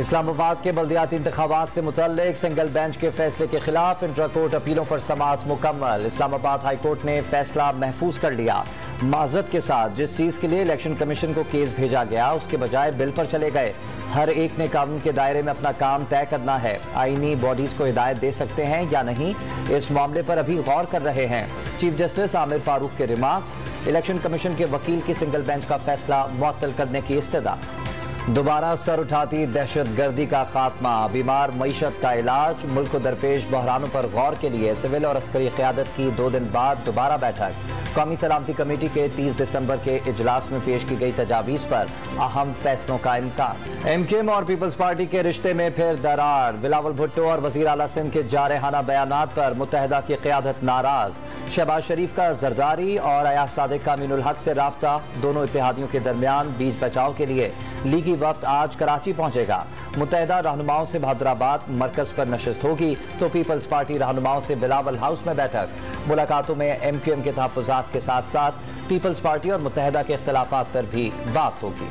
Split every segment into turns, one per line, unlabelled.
इस्लामाबाद के बल्दियाती इंतखाबात से मुतल्लिक सिंगल बेंच के फैसले के खिलाफ इंट्रा कोर्ट अपीलों पर समाअत मुकम्मल। इस्लामाबाद हाई कोर्ट ने फैसला महफूज कर लिया। माजरत के साथ जिस चीज के लिए इलेक्शन कमीशन को केस भेजा गया उसके बजाय बिल पर चले गए। हर एक ने कानून के दायरे में अपना काम तय करना है। आईनी बॉडीज को हिदायत दे सकते हैं या नहीं, इस मामले पर अभी गौर कर रहे हैं। चीफ जस्टिस आमिर फारूक के रिमार्क्स। इलेक्शन कमीशन के वकील की सिंगल बेंच का फैसला मुअत्तल करने की इस्तदा। दोबारा सर उठाती दहशतगर्दी का खात्मा, बीमार मईशत का इलाज, मुल्क को दरपेश बहरानों पर गौर के लिए सिविल और अस्करी क़यादत की 2 दिन बाद दोबारा बैठक। कौमी सलामती कमेटी के 30 दिसंबर के इजलास में पेश की गई तजावीज़ पर अहम फैसलों का इम्कान। एमकेएम और पीपल्स पार्टी के रिश्ते में फिर दरार। बिलावल भुट्टो और वज़ीर आला सिंध के जारहाना बयानात पर मुत्तहिदा की क़यादत नाराज। शहबाज शरीफ का जरदारी और अयाज सादिक का अमीनुल हक से राब्ता। दोनों इत्तेहादियों के दरमियान बीच बचाव के लिए लीगी वफ्द आज कराची पहुंचेगा। मुत्तहिदा रहनुमाओं से बहादुराबाद मरकज पर नशिस्त होगी तो पीपल्स पार्टी रहनुमाओं से बिलावल हाउस में बैठक। मुलाकातों में एमकेएम के तहफ़्फ़ुज़ात के साथ साथ पीपल्स पार्टी और मुत्तहिदा के इख्तिलाफात पर भी बात होगी।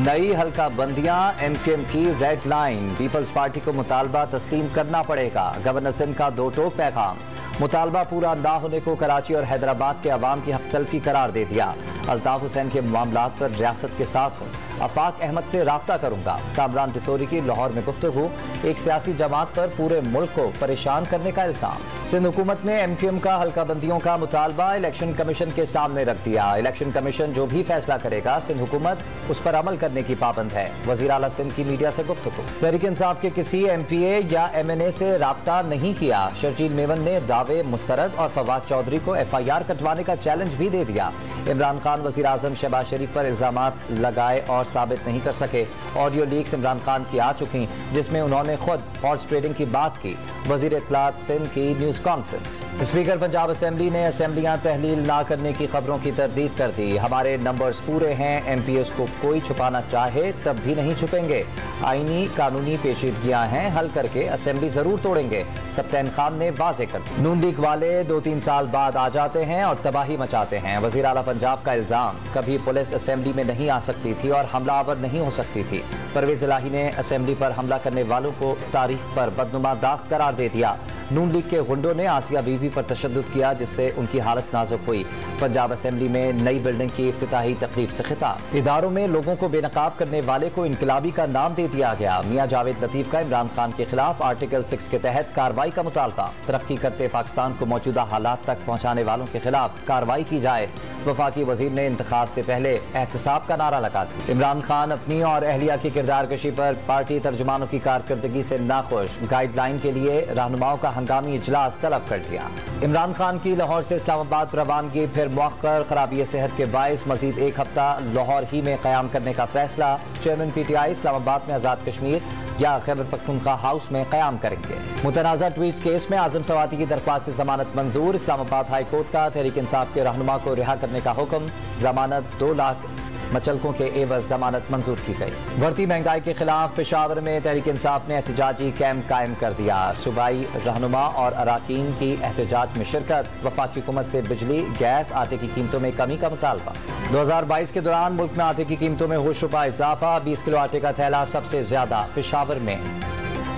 नई हल्का बंदियां एमकेएम की रेड लाइन। पीपल्स पार्टी को मुतालबा तस्लीम करना पड़ेगा। गवर्नर सिंध का 2 टोक पैगाम। मुतालबा पूरा ना होने को कराची और हैदराबाद के अवाम की हक तलफी करार दे दिया। अल्ताफ हुसैन के मामलात पर रियासत के साथ हूँ। आफाक अहमद से राब्ता करूंगा। कामरान डिसोरी की लाहौर में गुफ्तगू। एक सियासी जमात पर पूरे मुल्क को परेशान करने का इल्जाम। सिंध हुकूमत ने एमकेएम का हल्का बंदियों का मुतालबा इलेक्शन कमीशन के सामने रख दिया। इलेक्शन कमीशन जो भी फैसला करेगा सिंध हुकूमत उस पर अमल करने की पाबंद है। वज़ीर आला सिंध की मीडिया से गुफ्तगू। तहरीक इंसाफ के किसी एमपीए या एमएनए से राब्ता नहीं किया। शर्जील मेमन ने दावे मुस्तरद और फवाद चौधरी को एफआईआर कटवाने का चैलेंज भी दे दिया। इमरान खान वज़ीर आज़म शहबाज शरीफ पर इल्जामात लगाए और साबित नहीं कर सके। ऑडियो लीक्स इमरान खान की आ चुकी जिसमें उन्होंने खुद हॉर्स ट्रेडिंग की बात की। वज़ीर इत्तलात सिंध की news conference. Speaker Punjab assembly ने असेंबलियां तहलील ना करने की खबरों की तरदीद कर दी। हमारे नंबर्स पूरे हैं, एमपीएस को कोई छुपाना चाहे तब भी नहीं छुपेंगे। आईनी कानूनी पेचीदगियां हैं, हल करके असेंबली जरूर तोड़ेंगे। सप्तैन खान ने वाजे कर दी। नून लीग वाले 2-3 साल बाद आ जाते हैं और तबाही मचाते हैं। वज़ीर आला पंजाब का इल्जाम। कभी पुलिस असेंबली में नहीं आ सकती थी और हमलावर नहीं हो सकती थी। परवेज इलाही ने असेंबली पर हमला करने वालों को तारीख पर बदनुमा दाग करार दे दिया। नून लीग के गुंडों ने आसिया बीबी पर तशद्दुद किया जिससे उनकी हालत नाजुक हुई। पंजाब असेंबली में नई बिल्डिंग की इफ्तिताही तकरीब से खिताब। इदारों में लोगों को बेनकाब करने वाले को इनकलाबी का नाम दे दिया गया। मियां जावेद लतीफ का इमरान खान के खिलाफ आर्टिकल 6 के तहत कार्रवाई का मुतालबा। तरक्की करते पाकिस्तान को मौजूदा हालात तक पहुंचाने वालों के खिलाफ कार्रवाई की जाए। वफाकी वजीर ने इंतखाब से पहले एहतसाब का नारा लगा दिया। इमरान खान अपनी और अहलिया की किरदार कशी पर पार्टी तर्जुमानों की कारकर्दगी से नाखुश। गाइडलाइन के लिए रहनुमाओं का हंगामी इजलास तलब कर दिया। इमरान खान की लाहौर से इस्लामाबाद रवानगी फिर मुअक्कर। खराबी सेहत के बायस मजीद 1 हफ्ता लाहौर ही में क़याम करने का फैसला। चेयरमैन पीटीआई इस्लामाबाद में आज़ाद कश्मीर या खैबर पख्तूनख्वा हाउस में क़याम करेंगे। मुतनाज़ा ट्वीट्स केस में आज़म सवाती की दरख्वास्त जमानत मंजूर। इस्लामाबाद हाई कोर्ट का तहरीक इंसाफ के रहनुमा को रिहा करने का हुक्म। जमानत 2 लाख मचलकों के एवज जमानत मंजूर की गई। बढ़ती महंगाई के खिलाफ पेशावर में तहरीक इंसाफ ने एहतजाजी कैंप कायम कर दिया। सूबाई रहनुमा और अराकीन की एहतजाज में शिरकत। वफाकी हुकूमत से बिजली, गैस, आटे की कीमतों में कमी का मुतालबा। 2022 के दौरान मुल्क में आटे की कीमतों में होशरुबा इजाफा। 20 किलो आटे का थैला सबसे ज्यादा पेशावर में।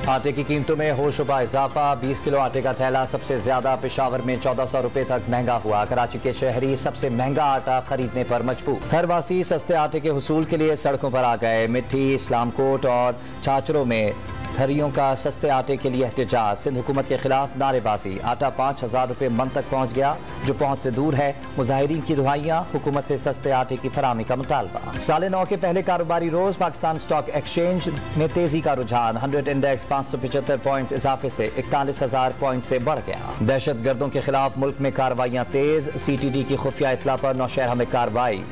आटे की कीमतों में होशरुबा इजाफा। 20 किलो आटे का थैला सबसे ज्यादा पेशावर में 1400 रुपए तक महंगा हुआ। कराची के शहरी सबसे महंगा आटा खरीदने पर मजबूर। थरवासी सस्ते आटे के हुसूल के लिए सड़कों पर आ गए। मिट्टी, इस्लामकोट और छाछरों में थरियों का सस्ते आटे के लिए एहतजाज। सिंध हुकूमत के खिलाफ नारेबाजी। आटा 5000 रुपए मन तक पहुंच गया जो पहुंच से दूर है। मुजाहिरीन की दुहाइयां। हुकूमत से सस्ते आटे की फराहमी का मुतालबा। साले 9 के पहले कारोबारी रोज पाकिस्तान स्टॉक एक्सचेंज में तेजी का रुझान। 100 इंडेक्स 575 पॉइंट्स इजाफे से 41,000 पॉइंट से बढ़ गया। दहशत गर्दों के खिलाफ मुल्क में कार्रवाइयां तेज। CTD की खुफिया इतला पर नौशहरा में कार्रवाई।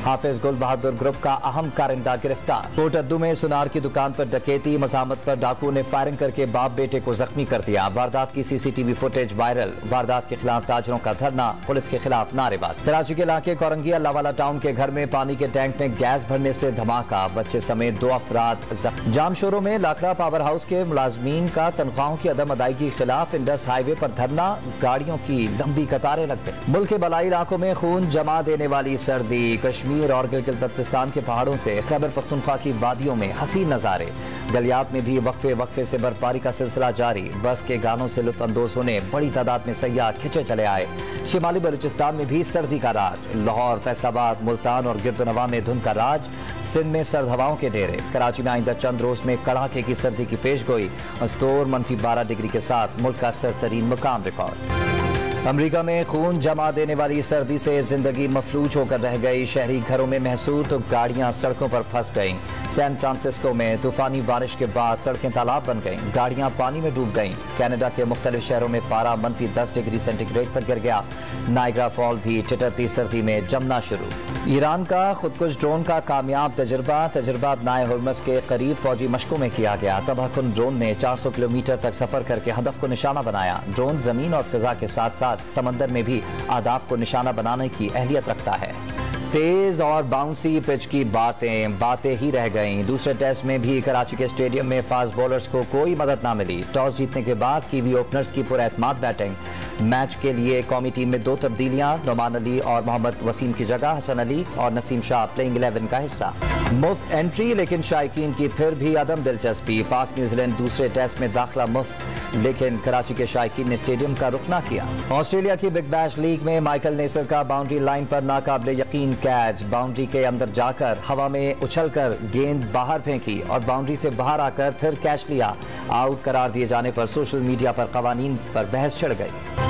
हाफिज गुल बहादुर ग्रुप का अहम कारिंदा गिरफ्तार। कोटअद्दू में सुनार की दुकान पर डकैती। मज़ामत पर डाकू ने फायरिंग करके बाप बेटे को जख्मी कर दिया। वारदात की CCTV फुटेज वायरल। वारदात के खिलाफ ताजरों का धरना। पुलिस के खिलाफ नारेबाजी। कराची के इलाके कोरंगी अल्लाहवाला टाउन के घर में पानी के टैंक में गैस भरने से धमाका। बच्चे समेत 2 अफराद जख्मी। जामशोरों में लाखड़ा पावर हाउस के मुलाजमीन का तनख्वाहों की अदम अदायगी के खिलाफ इंडस हाईवे पर धरना। गाड़ियों की लंबी कतारें लग गई। मुल्क के बलाई इलाकों में खून जमा देने वाली सर्दी। कश्मीर कश्मीर और गिलगित-बल्तिस्तान के पहाड़ों से खैबर पख्तूनख्वा की वादियों में हसीन नज़ारे। गलियात में भी वक्फे से बर्फबारी का सिलसिला जारी। बर्फ के गानों से लुत्फ अंदोज होने बड़ी तादाद में सयाह खिंचे चले आए। शिमाली बलूचिस्तान में भी सर्दी का राज। लाहौर, फैसलाबाद, मुल्तान और गिरदोनवा में धुंध का राज। सिंध में सर्द हवाओं के डेरे। कराची में आइंदा चंद रोज में कड़ाके की सर्दी की पेशगोई। मस्तूर -12 डिग्री के साथ मुल्क का सर्दतरीन मुकाम रिकॉर्ड। अमरीका में खून जमा देने वाली सर्दी से जिंदगी मफलूज होकर रह गई। शहरी घरों में महसूर तो गाड़ियां सड़कों पर फंस गईं। सैन फ्रांसिस्को में तूफानी बारिश के बाद सड़कें तालाब बन गईं। गाड़ियां पानी में डूब गईं। कनाडा के मुख्तलिफ शहरों में पारा -10 डिग्री सेंटीग्रेड तक गिर गया। नायग्रा फॉल भी ठिठरती सर्दी में जमना शुरू। ईरान का खुदकुश ड्रोन का कामयाब तजुर्बा नाए हुर्मस के करीब फौजी मशकों में किया गया। तबाहकुन ड्रोन ने 400 किलोमीटर तक सफर करके हदफ को निशाना बनाया। ड्रोन जमीन और फिजा के साथ साथ समंदर में भी अहदाफ को निशाना बनाने की अहलियत रखता है। तेज और बाउंसी पिच की बातें ही रह गईं। दूसरे टेस्ट में भी कराची के स्टेडियम में फास्ट बॉलर्स को कोई मदद ना मिली। टॉस जीतने के बाद कीवी ओपनर्स की पुरएतमाद बैटिंग। मैच के लिए कौमी टीम में 2 तब्दीलियां। नोमान अली और मोहम्मद वसीम की जगह हसन अली और नसीम शाह प्लेइंग 11 का हिस्सा। मुफ्त एंट्री लेकिन शायकीन की फिर भी अदम दिलचस्पी। पाक न्यूजीलैंड दूसरे टेस्ट में दाखिला मुफ्त, लेकिन कराची के शायकीन ने स्टेडियम का रुख ना किया। ऑस्ट्रेलिया की बिग बैश लीग में माइकल नेसर का बाउंड्री लाइन पर नाकाबिले यकीन कैच। बाउंड्री के अंदर जाकर हवा में उछलकर गेंद बाहर फेंकी और बाउंड्री से बाहर आकर फिर कैच लिया। आउट करार दिए जाने पर सोशल मीडिया पर कवानीन पर बहस छिड़ गई।